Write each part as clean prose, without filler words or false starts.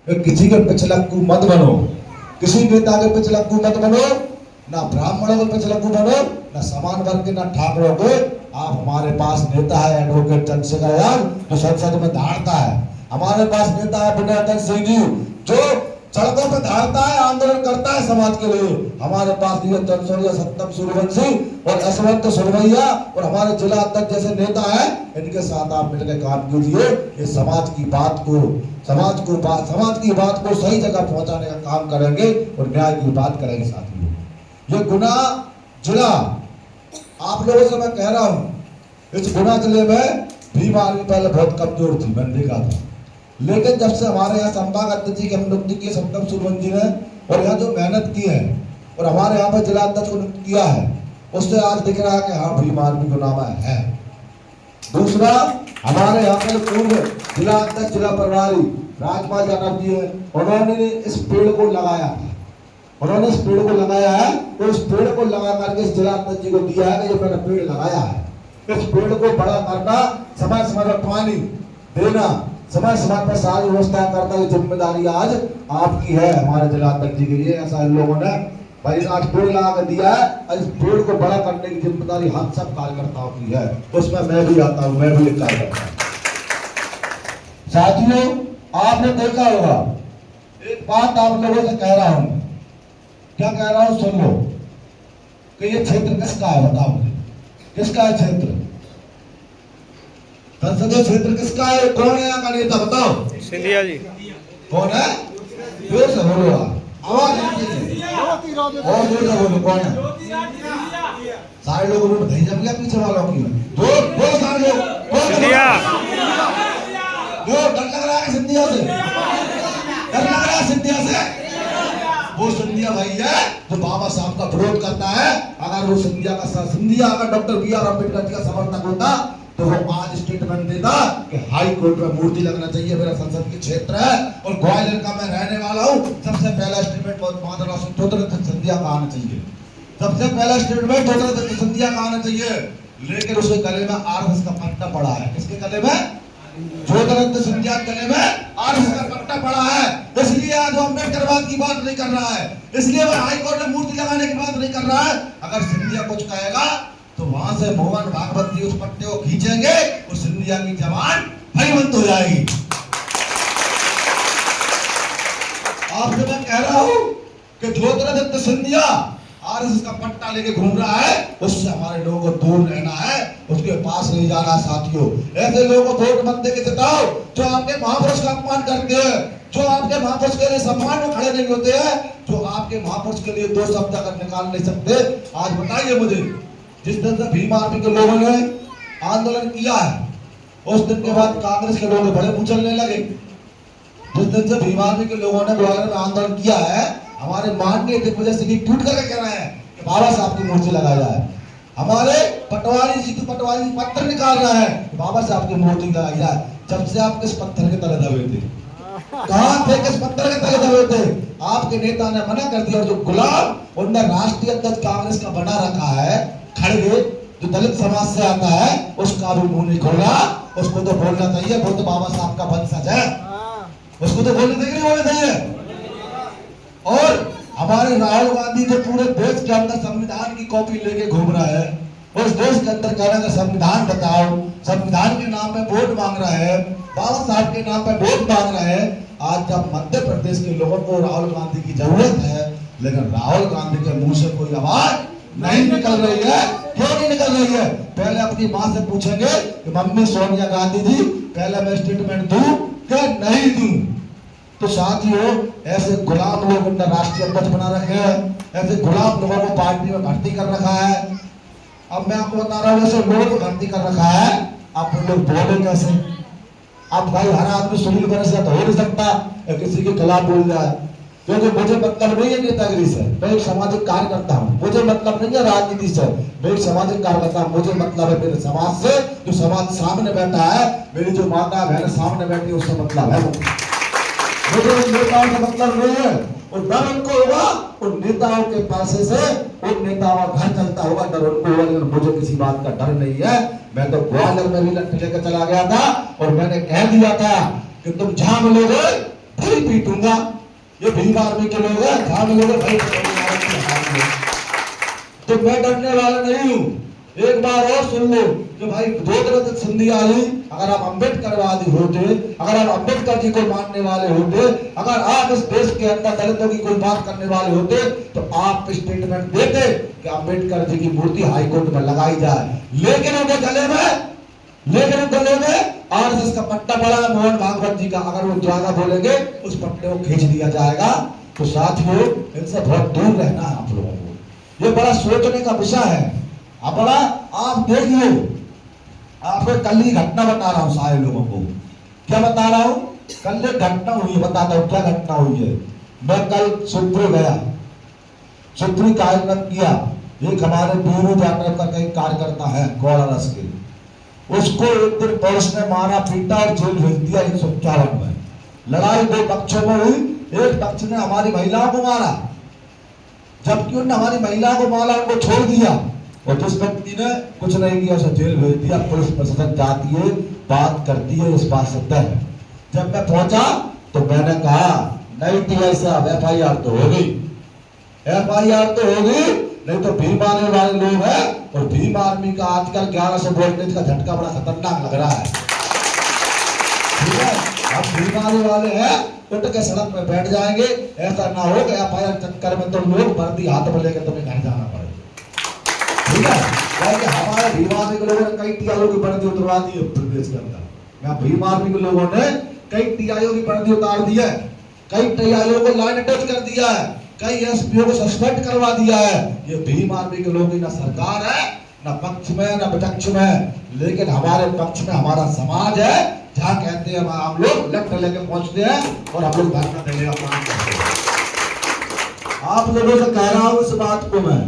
कि किसी के पिछलक्कू मत बनो, किसी नेता के पिछलक्कू मत बनो, ना ब्राह्मणों के पिछलक्कू बनो, ना समान वर्ग के, ना ठाकुरों के। आप हमारे पास नेता है एडवोकेट चंद्रशेखर यादव जो संसद में धारता है। हमारे पास नेता है विनय सिंह जी जो सड़कों पर धारता है, आंदोलन करता है समाज के लिए। हमारे पास धीरज चंद्र सत्यम सूर्यवंशी और यशवंत सुरवैया और हमारे जिला अध्यक्ष जैसे नेता हैं। इनके साथ आप मिलकर काम कीजिए। ये समाज की बात को सही जगह पहुंचाने का काम करेंगे और न्याय की बात करेंगे साथियों। ये गुना जिला आप लोगों से मैं कह रहा हूं, इस गुना जिले में भीम आर्मी पहले बहुत कमजोर थी, मैंने देखा था। लेकिन जब से हमारे यहाँ संभाग अध्यक्ष जी की नियुक्ति की सत्यम सूर्यवंशी ने और यहाँ जो मेहनत की है और हमारे यहाँ पर जिला अध्यक्ष को नियुक्त किया है, उससे आज दिख रहा है कि हाँ भीम आर्मी को नामा है। दूसरा, हमारे यहाँ पर पूर्व जिला अध्यक्ष जिला प्रभारी राजपाल यादव जी है, उन्होंने इस पेड़ को लगाया था। उन्होंने इस पेड़ को लगाया है तो इस पेड़ को लगा करके इस जिला अध्यक्ष जी को दिया है कि ये मैंने पेड़ लगाया है। इस पेड़ को बड़ा करना, समय समय पर पानी देना, समय समय पर सारी व्यवस्था करना, ये जिम्मेदारी आज आपकी है हमारे जिला अध्यक्ष जी के लिए। ऐसा इन लोगों ने भाई आज पेड़ लगा कर दिया है और इस पेड़ को बड़ा करने की जिम्मेदारी हम सब कार्यकर्ताओं की है। उसमें मैं भी आता हूँ, मैं भी एक कार्यकर्ता। साथियों, आपने देखा होगा, एक बात आप लोगों से कह रहा हूं, क्या कह रहा हूं सुन लो, कि ये क्षेत्र किसका है बताओ मुझे, किसका है क्षेत्र? संसदीय क्षेत्र किसका है? कौन है यहाँ का नेता बताओ? सिंधिया जी। कौन है? जोर से बोलो, आवाज और जोर से बोलो, कौन है? सारे लोगों ने बधाई जम गया पीछे वालों की। दो सारे लोग सिंधिया। जो डर लग रहा है सिंधिया से, डर लग रहा है सिंधिया से। वो सिंधिया भाई है जो बाबा साहब का विरोध करता है। अगर वो सिंधिया अगर doctor B are Ambedkar ji का समर्थक होता तो वो आज स्टेटमेंट देता कि हाई कोर्ट में मूर्ति लगना चाहिए, मेरा संसद की क्षेत्र है और ग्वालियर का मैं रहने वाला हूँ। सबसे पहला स्टेटमेंट ज्योतिरादित्य सिंधिया का आना चाहिए, सबसे पहला स्टेटमेंट ज्योतिरादित्य सिंधिया का आना चाहिए। लेकिन उसके गले में आरएसएस का पट्टा पड़ा है। किसके गले में? ज्योतिरादित्य सिंधिया गले में आरएसएस का पट्टा पड़ा है। इसलिए आज वो अम्बेडकरवाद की बात नहीं कर रहा है, इसलिए वो हाई कोर्ट में मूर्ति लगाने की बात नहीं कर रहा है। अगर सिंधिया कुछ कहेगा तो वहां से मोहन भागवत जी उस पट्टे को खींचेंगे और सिंधिया की जबान फलीबंद हो जाएगी। आपसे मैं कह रहा हूं कि ज्योतिरादित्य सिंधिया आरएसएस का पट्टा लेके घूम रहा है, उससे हमारे लोगों को दूर रहना है, उसके पास नहीं जाना है। साथियों, ऐसे लोगों को वोट मत देके जिताओ जो आपके महापुरुष का अपमान करते हैं, जो आपके महापुरुष के लिए सम्मान में खड़े नहीं होते हैं, जो आपके महापुरुष के लिए दो शब्द अगर निकाल नहीं सकते। आज बताइए मुझे, जिस दिन से भीम आर्मी के लोगों ने आंदोलन किया है उस दिन के बाद कांग्रेस के लोग बड़े उछलने लगे। जिस दिन से भीम आर्मी के लोगों ने ग्वालियर में आंदोलन किया है, हमारे माननीय दिग्विजय सिंह ट्वीट करके कह रहे हैं कि बाबा साहब की मूर्ति लगाया जाए। हमारे पटवारी जी पत्थर निकाल रहा है कि बाबा साहब की मूर्ति लगाई जाए। जब से आप किस पत्थर के तले दबे थे? कहां थे? किस पत्थर के तले दबे थे? आपके नेता ने मना कर दिया और जो गुलाम उनने राष्ट्रीय अध्यक्ष कांग्रेस का बना रखा है खड़गे, जो दलित समाज से आता है, उसका भी मुंह नहीं खोल रहा। उसको तो बोलना चाहिए, वो तो बाबा साहब का वंशज है, उसको तो बोलना चाहिए, नहीं बोलना चाहिए। और हमारे राहुल गांधी जो पूरे देश के अंदर संविधान की कॉपी लेके घूम रहा है, उस देश के अंदर कह रहा है संविधान बताओ, संविधान के नाम पे वोट मांग रहा है, बाबा साहब के नाम पे वोट मांग रहा है। आज जब मध्य प्रदेश के लोगों को राहुल गांधी की जरूरत है, लेकिन राहुल गांधी के मुंह से कोई आवाज नहीं निकल रही है। क्यों नहीं निकल रही है? पहले अपनी माँ से पूछेंगे कि मम्मी सोनिया गांधी जी, पहले मैं स्टेटमेंट दूं कि नहीं दूं? तो साथियों, ऐसे गुलाम लोग उनका राष्ट्रीय अध्यक्ष बना रखे हैं, ऐसे गुलाम लोगों को पार्टी में भर्ती कर रखा है। अब मैं आपको बता रहा हूँ, ऐसे लोगों को भर्ती कर रखा है, आप लोग बोले कैसे? अब भाई हर आदमी सुनील बने से तो हो नहीं सकता किसी के खिलाफ बोल जाए, क्योंकि मुझे मतलब नहीं है नेतागिरी से, मैं एक सामाजिक कार्यकर्ता हूँ। मुझे मतलब नहीं है राजनीति से, मैं एक सामाजिक कार्यकर्ता हूँ। मुझे मतलब है मेरे समाज से, जो समाज सामने बैठा है, मेरी जो माता बहन सामने बैठी है, उससे मतलब है। मुझे उन नेताओं का मतलब नहीं है, और डर उनको होगा उन नेताओं के पैसे से, उन नेताओं का घर चलता होगा, डर उनको होगा, लेकिन मुझे किसी बात का डर नहीं है। मैं तो ग्वालियर में भी लट्ठी लेकर चला गया था और मैंने कह दिया था कि तुम जहां मिलोगे ही पीटूंगा। ये भीम आर्मी के लोग हैं, ध्यान लोग भाई, तो मैं डरने वाला नहीं हूं। एक बार और सुन लो कि भाई ज्योतिरादित्य सिंधिया जी, अगर आप अम्बेडकरवादी होते, अगर आप अम्बेडकर जी को मानने वाले होते, अगर आप इस देश के अंदर दलितों की कोई बात करने वाले होते, तो आप स्टेटमेंट देते कि अम्बेडकर जी की मूर्ति हाईकोर्ट में लगाई जाए। लेकिन उनके गले में आरएसएस का पट्टा पड़ा है, मोहन भागवत जी का। अगर वो ज्यादा बोलेंगे उस पट्टे को खींच दिया जाएगा। तो साथियों, इनसे बहुत दूर रहना है आप लोगों को। ये बड़ा सोचने का विषय है। अब बड़ा आप देखिए, आपको कल ही घटना बता रहा हूं सारे लोगों को। क्या बता रहा हूं? कल एक घटना हुई, बताता हूं क्या घटना हुई है। मैं कल सुप्री गया, सुप्री कार्यक्रम किया। एक हमारे बीरू जाकर का कई कार्यकर्ता है गौड़ा रस के, उसको एक दिन पुलिस ने मारा पीटा और जेल भेज दिया 151 में। लड़ाई दो पक्षों में हुई। एक पक्ष ने हमारी महिलाओं को मारा, जबकि उन्होंने हमारी महिलाओं को मारा, उनको छोड़ दिया। और जिस व्यक्ति ने कुछ नहीं किया उसे जेल भेज दिया। पुलिस प्रशासन जाती है, बात करती है, इस बात से तय है। जब मैं पहुंचा तो मैंने कहा नहीं टीआई साहब, FIR तो होगी, FIR तो होगी, नहीं तो भीम आर्मी वाले लोग हैं। और भीम आर्मी का आजकल 1100 वोल्टेज का झटका बड़ा खतरनाक लग रहा है। ठीक है, हम भीम आर्मी वाले हैं, उठ के सड़क में बैठ जाएंगे। ऐसा ना हो कि FIR चक्कर में तो लोग वर्दी हाथ में लेकर तुम्हें घर जाना पड़े। ठीक है, क्योंकि हमारे भीम आर्मी के लोगों ने कई टीआईओ की वर्दी उतरवा दी है प्रदेश के अंदर। भीम आर्मी के लोगों ने कई टीआईओ की वर्दी उतार दी है, कई टीआईओ को लाइन अटैच कर दिया है, कई एसपीओ को सस्पेंड करवा दिया है। ये भीम आर्मी के लोगों की ना सरकार है, ना पक्ष में ना विपक्ष में, लेकिन हमारे पक्ष में हमारा समाज है। जहाँ कहते हैं हम लोग लेफ्ट लेके पहुंचते हैं और हम लोग धरना देने का काम करते हैं। आप लोगों से कह रहा हूं इस बात को मैं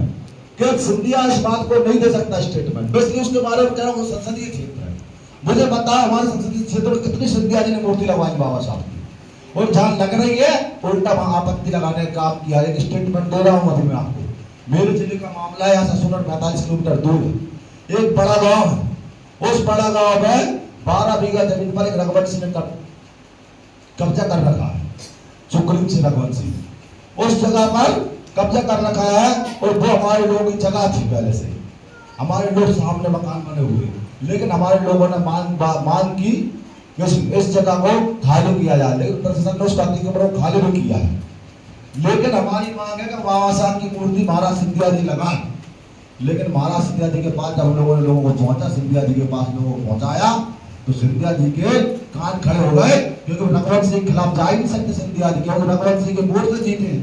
कि सिंधिया इस बात को नहीं दे सकता स्टेटमेंट। बेसिकली उसके बारे में कह रहा हूं, संसदीय क्षेत्र है। मुझे पता है हमारे संसदीय क्षेत्र में कितनी सिंधिया जी ने मूर्ति लगवाई बाबा साहब की, और जहां लग रही है उल्टा वहां आपत्ति लगाने का काम किया। एक स्टेटमेंट दे रहा हूं अभी मैं आपको। मेरे जिले का मामला है, यहाँ से सुनर 45 किलोमीटर दूर है। एक बड़ा गांव है, उस बड़ा गांव में 12 बीघा जमीन पर एक रघुवंशी ने कब्जा कर रखा है, सुग्रीव सिंह रघुवंशी। उस जगह पर कब्जा कर रखा है, और वो हमारे लोगों की जगह थी पहले से। हमारे लोग सामने मकान बने हुए, लेकिन हमारे लोगों ने मांग की इस जगह को खाली किया जाए, लेकिन प्रशासन ने उस अतिक्रमण को खाली भी किया है। लेकिन हमारी मांग है कि बाबा साहब की मूर्ति महाराज सिंधिया जी लगाएं। लेकिन महाराज सिंधिया जी के पास जब हम लोगों ने लोगों को पहुंचा, सिंधिया जी के पास लोगों को पहुंचाया, तो सिंधिया जी के कान खड़े हो गए, क्योंकि रघुवंश सिंह के खिलाफ जा ही नहीं सकते सिंधिया जी, क्योंकि रघुवंश सिंह के वोट से जीते हैं,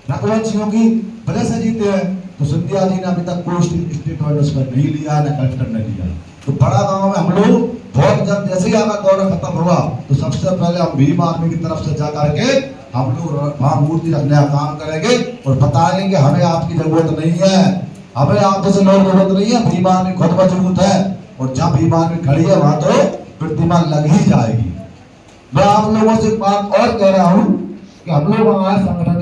रघुवंशियों की वजह से जीते हैं। तो सिंधिया जी ने अभी तक कोई स्टेटमेंट उसमें नहीं लिया, न कलेक्टर ने लिया। तो बड़ा गांव में हम लोग बहुत जल्द जैसे ही आपका दौरा खत्म होगा, तो सबसे पहले हम भीम आर्मी की तरफ से जा करके हम लोग वहां मूर्ति रखने का काम करेंगे और बताएंगे कि हमें आपकी जरूरत नहीं है, हमें आप जैसे लोग जरूरत नहीं है, भीम आर्मी खुद मजबूत है। और जहाँ भीम आर्मी खड़ी है वहां तो प्रतिमा लग ही जाएगी। मैं आप लोगों से एक बात और कह रहा हूँ कि हम लोग हमारे संगठन